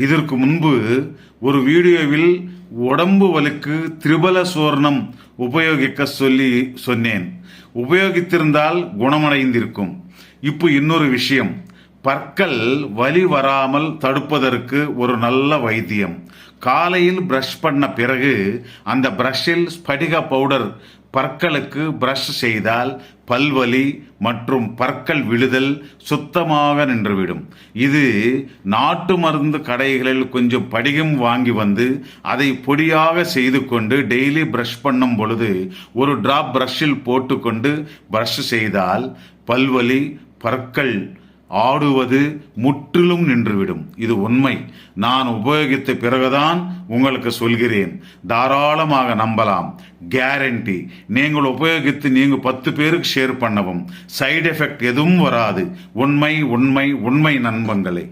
இதற்கு முன்பு ஒரு வீடியோவில் உடம்பு வலிக்கு திரிபல சூர்ணம் உபயோகிக்க சொன்னேன். உபயோகித்திருந்தால் குணமடைந்திருக்கும். இப்போ இன்னொரு விஷயம், பற்கள் வலி வராமல் தடுப்பதற்கு ஒரு நல்ல வைத்தியம். காலையில் பிரஷ் பண்ண பிறகு அந்த பிரஷில் ஸ்படிக பவுடர் பற்களுக்கு பிரஷ் செய்தால் பல்வலி மற்றும் பற்கள் விழுதல் சுத்தமாக நின்றுவிடும். இது நாட்டு மருந்து கடைகளில் கொஞ்சம் படிகம் வாங்கி வந்து அதை பொடியாக செய்து கொண்டு டெய்லி பிரஷ் பண்ணும் பொழுது ஒரு டிராப் பிரஷில் போட்டுக்கொண்டு பிரஷ் செய்தால் பல்வலி பற்கள் ஆடுவது முற்றிலும் நின்றுவிடும். இது உண்மை. நான் உபயோகித்த பிறகுதான் உங்களுக்கு சொல்கிறேன். தாராளமாக நம்பலாம். கேரண்டி. நீங்கள் உபயோகித்து நீங்கள் 10 பேருக்கு ஷேர் பண்ணவும். சைடு எஃபெக்ட் எதுவும் வராது. உண்மை உண்மை உண்மை நண்பங்களே.